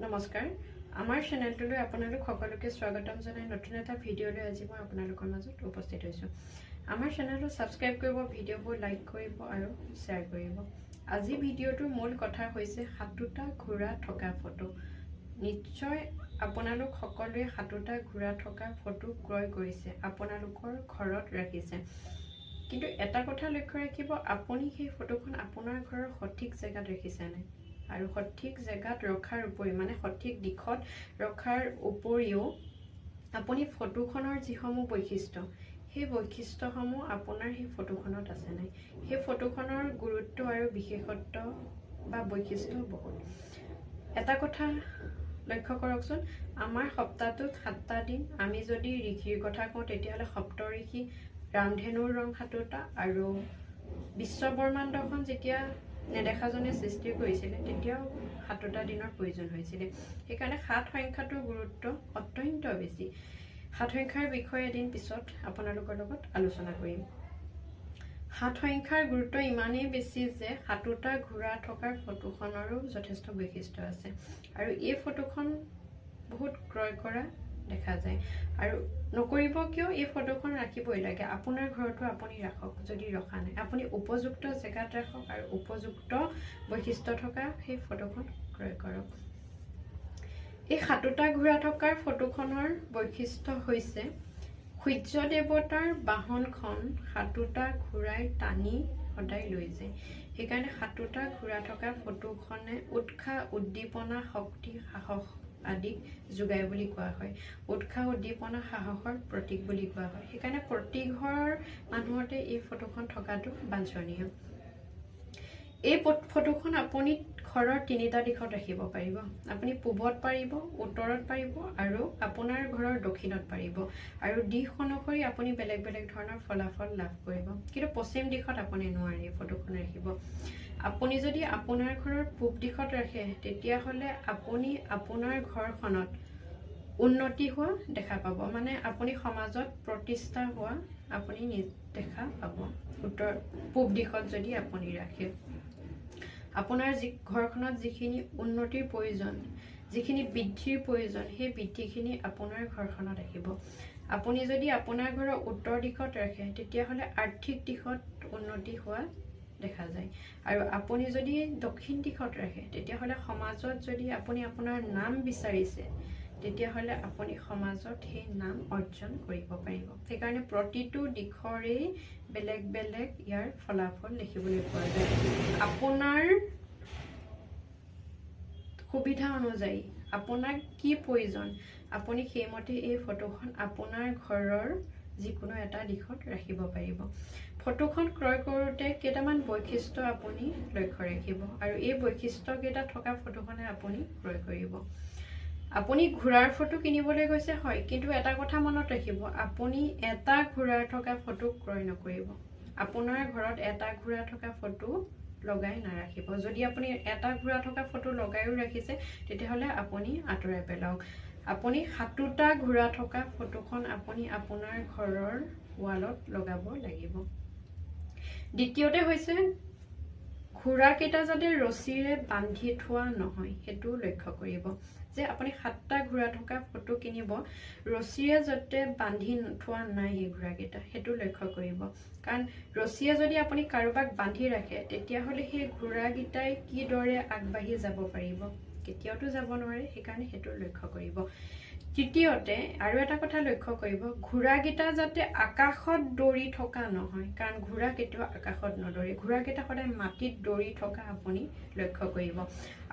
নমস্কাৰ আমাৰ চেনেলটোলৈ আপোনালোক সকলোকে স্বাগতম জনাই নতুন এটা ভিডিঅ'লৈ আজি মই আপোনালোকৰ মাজত উপস্থিত হৈছোঁ। আমাৰ চেনেলটো সাবস্ক্ৰাইব কৰিব, ভিডিঅ'বোৰ লাইক কৰিব আৰু শ্বেয়াৰ কৰিব। আজি ভিডিঅ'টোৰ মূল কথা হৈছে হাতুটা ঘোঁৰা থকা ফটো। নিশ্চয় আপোনালোক সকলোৱে হাতুটা ঘোঁৰা থকা ফটো ক্ৰয় কৰিছে, আপোনালোকৰ ঘৰত ৰাখিছে। কিন্তু এটা কথা লক্ষ্য ৰাখিব, আপুনি সেই ফটোখন আপোনাৰ ঘৰৰ সঠিক জেগাত ৰাখিছে নাই। আৰু সঠিক জেগাত ৰখাৰ উপৰিও মানে সঠিক দিশত ৰখাৰ উপৰিও আপুনি ফটোখনৰ যিসমূহ বৈশিষ্ট্য সেই বৈশিষ্ট্যসমূহ আপোনাৰ সেই ফটোখনত আছে নাই। সেই ফটোখনৰ গুৰুত্ব আৰু বিশেষত্ব বা বৈশিষ্ট্য বহুত। এটা কথা লক্ষ্য কৰকচোন, আমাৰ সপ্তাহটোত 7টা দিন। আমি যদি ঋষিৰ কথা কওঁ তেতিয়াহ'লে সপ্তঋষি ৰামধেনুৰ ৰং হাতুটা আৰু বিশ্বব্ৰহ্মাণ্ডখন যেতিয়া নেদেখাজনে সৃষ্টি কৰিছিলে তেতিয়াও হাতুটা দিনৰ প্ৰয়োজন হৈছিলে। সেইকাৰণে 7 সংখ্যাটোৰ গুৰুত্ব অত্যন্ত বেছি। 7 সংখ্যাৰ বিষয়ে এদিন পিছত আপোনালোকৰ লগত আলোচনা কৰিম। 7 সংখ্যাৰ গুৰুত্ব ইমানেই বেছি যে হাতুটা ঘোঁৰা থকাৰ ফটোখনৰো যথেষ্ট বৈশিষ্ট্য আছে আৰু এই ফটোখন বহুত ক্ৰয় কৰা দেখা যায়। আৰু নকৰিব কিয়, এই ফটোখন ৰাখিবই লাগে। আপোনাৰ ঘৰতো আপুনি ৰাখক, যদি ৰখা নাই আপুনি উপযুক্ত জেগাত ৰাখক আৰু উপযুক্ত বৈশিষ্ট্য থকা সেই ফটোখন ক্ৰয় কৰক। এই হাতুটা ঘোঁৰা থকাৰ ফটোখনৰ বৈশিষ্ট্য হৈছে সূৰ্য দেৱতাৰ বাহনখন হাতুটা ঘোঁৰাই টানি সদায় লৈ যায়। সেইকাৰণে হাতুটা ঘোঁৰা থকা ফটোখনে উৎসাহ, উদ্দীপনা, শক্তি, সাহস আদিক যোগায় বুলি কোৱা হয়। উৎসাহ, উদ্দীপনা, সাহসৰ প্ৰতীক বুলি কোৱা হয়। সেইকাৰণে প্ৰতি ঘৰৰ মানুহতে এই ফটোখন থকাটো বাঞ্ছনীয়। এই ফটোখন আপুনি ঘৰৰ 3টা দিশত ৰাখিব পাৰিব। আপুনি পূবত পাৰিব, উত্তৰত পাৰিব আৰু আপোনাৰ ঘৰৰ দক্ষিণত পাৰিব। আৰু দিশ অনুসৰি আপুনি বেলেগ বেলেগ ধৰণৰ ফলাফল লাভ কৰিব। কিন্তু পশ্চিম দিশত আপুনি নোৱাৰে ফটোখন ৰাখিব। আপুনি যদি আপোনাৰ ঘৰৰ পূব দিশত ৰাখে তেতিয়াহ'লে আপুনি আপোনাৰ ঘৰখনত উন্নতি হোৱা দেখা পাব, মানে আপুনি সমাজত প্ৰতিষ্ঠা হোৱা আপুনি দেখা পাব। পূব দিশত যদি আপুনি ৰাখে আপোনাৰ ঘৰখনত যিখিনি উন্নতিৰ প্ৰয়োজন, যিখিনি বৃদ্ধিৰ প্ৰয়োজন, সেই বৃদ্ধিখিনি আপোনাৰ ঘৰখনত আহিব। আপুনি যদি আপোনাৰ ঘৰৰ উত্তৰ দিশত ৰাখে তেতিয়াহ'লে আৰ্থিক দিশত উন্নতি হোৱা দেখা যায়। আৰু আপুনি যদি দক্ষিণ দিশত ৰাখে তেতিয়াহ'লে সমাজত যদি আপুনি আপোনাৰ নাম বিচাৰিছে তেতিয়াহ'লে আপুনি সমাজত সেই নাম অৰ্জন কৰিব পাৰিব। সেইকাৰণে প্ৰতিটো দিশৰেই বেলেগ বেলেগ ইয়াৰ ফলাফল দেখিবলৈ পোৱা যায়। আপোনাৰ সুবিধা অনুযায়ী আপোনাক কি প্ৰয়োজন আপুনি সেইমতে এই ফটোখন আপোনাৰ ঘৰৰ যিকোনো এটা দিশত ৰাখিব পাৰিব। ফটোখন ক্ৰয় কৰোঁতে কেইটামান বৈশিষ্ট্য আপুনি লক্ষ্য ৰাখিব আৰু এই বৈশিষ্ট্যকেইটা থকা ফটোখনে আপুনি ক্ৰয় কৰিব। আপুনি ঘোঁৰাৰ ফটো কিনিবলৈ গৈছে হয়, কিন্তু এটা কথা মনত ৰাখিব, আপুনি এটা ঘোঁৰাৰ থকা ফটো ক্ৰয় নকৰিব। আপোনাৰ ঘৰত এটা ঘোঁৰা থকা ফটো লগাই নাৰাখিব। যদি আপুনি এটা ঘোঁৰা থকা ফটো লগাইও ৰাখিছে তেতিয়াহ'লে আপুনি আঁতৰাই পেলাওক। আপুনি হাতুটা ঘোঁৰা থকা ফটোখন আপুনি আপোনাৰ ঘৰৰ ৱালত লগাব লাগিব। দ্বিতীয়তে হৈছে ঘোঁৰাকেইটা যাতে ৰছীৰে বান্ধি থোৱা নহয় সেইটো লক্ষ্য কৰিব। যে আপুনি 7টা ঘোঁৰা থকা ফটো কিনিব, ৰছীৰে যাতে বান্ধি থোৱা নাই সেই ঘোঁৰাকেইটা, সেইটো লক্ষ্য কৰিব। কাৰণ ৰছীৰে যদি আপুনি কাৰোবাক বান্ধি ৰাখে তেতিয়াহ'লে সেই ঘোঁৰাকেইটাই কিদৰে আগবাঢ়ি যাব পাৰিব, কেতিয়াওতো যাব নোৱাৰে। সেইকাৰণে সেইটো লক্ষ্য কৰিব। তৃতীয়তে আৰু এটা কথা লক্ষ্য কৰিব, ঘোঁৰাকেইটা যাতে আকাশত দৌৰি থকা নহয়, কাৰণ ঘোঁৰা কেতিয়াও আকাশত নদৌৰে। ঘোঁৰাকেইটা সদায় মাটিত দৌৰি থকা আপুনি লক্ষ্য কৰিব।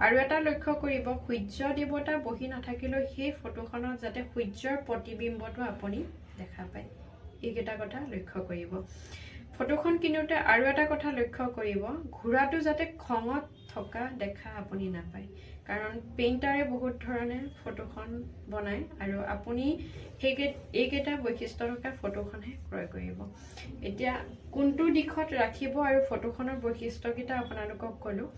আৰু এটা লক্ষ্য কৰিব, সূৰ্য দেৱতা বহি নাথাকিলেও সেই ফটোখনত যাতে সূৰ্যৰ প্ৰতিবিম্বটো আপুনি দেখা পায়। এইকেইটা কথা লক্ষ্য কৰিব। ফটোখন কিনোতে আৰু এটা কথা লক্ষ্য কৰিব, ঘোঁৰাটো যাতে খঙত থকা দেখা আপুনি নাপায়। কাৰণ পেইণ্টাৰে বহুত ধৰণে ফটোখন বনায় আৰু আপুনি এইকেইটা বৈশিষ্ট্য থকা ফটোখনহে ক্ৰয় কৰিব। এতিয়া কোনটো দিশত ৰাখিব আৰু ফটোখনৰ বৈশিষ্ট্যকেইটা আপোনালোকক ক'লোঁ।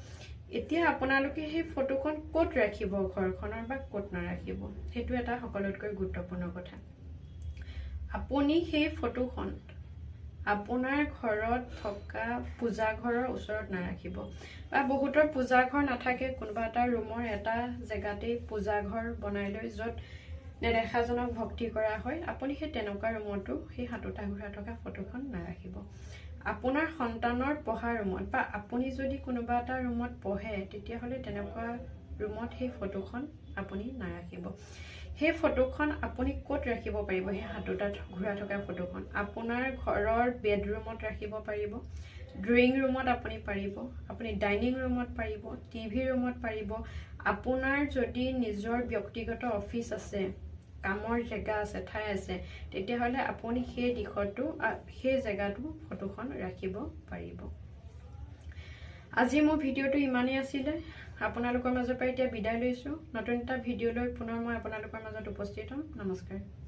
এতিয়া আপোনালোকে সেই ফটোখন ক'ত ৰাখিব ঘৰখনৰ বা ক'ত নাৰাখিব, সেইটো এটা সকলোতকৈ গুৰুত্বপূৰ্ণ কথা। আপুনি সেই ফটোখন আপোনাৰ ঘৰত থকা পূজা ঘৰৰ ওচৰত নাৰাখিব বা বহুতৰ পূজা ঘৰ নাথাকে কোনোবা এটা ৰুমৰ এটা জেগাতেই পূজা ঘৰ বনাই লৈ য'ত নেদেখাজনক ভক্তি কৰা হয় আপুনি সেই তেনেকুৱা ৰুমতো সেই হাতোটা ঘূৰা থকা ফটোখন নাৰাখিব আপোনাৰ সন্তানৰ পঢ়া ৰুমত বা আপুনি যদি কোনোবা এটা ৰুমত পঢ়ে তেতিয়াহ'লে তেনেকুৱা ৰুমত সেই ফটোখন আপুনি নাৰাখিব সেই ফটোখন আপুনি ক'ত ৰাখিব পাৰিব সেই হাতোটাত ঘূৰা থকা ফটোখন আপোনাৰ ঘৰৰ বেডৰুমত ৰাখিব পাৰিব ড্ৰয়িং ৰুমত আপুনি পাৰিব আপুনি ডাইনিং ৰুমত পাৰিব টিভি ৰুমত পাৰিব আপোনাৰ যদি নিজৰ ব্যক্তিগত অফিচ আছে কামৰ জেগা আছে ঠাই আছে তেতিয়াহ'লে আপুনি সেই দিশতো সেই জেগাটো ফটোখন ৰাখিব পাৰিব আজি মোৰ ভিডিঅ'টো ইমানেই আছিলে আপোনালোকৰ মাজৰ পৰা এতিয়া বিদায় লৈছোঁ নতুন এটা ভিডিঅ' লৈ পুনৰ মই আপোনালোকৰ মাজত উপস্থিত হ'ম নমস্কাৰ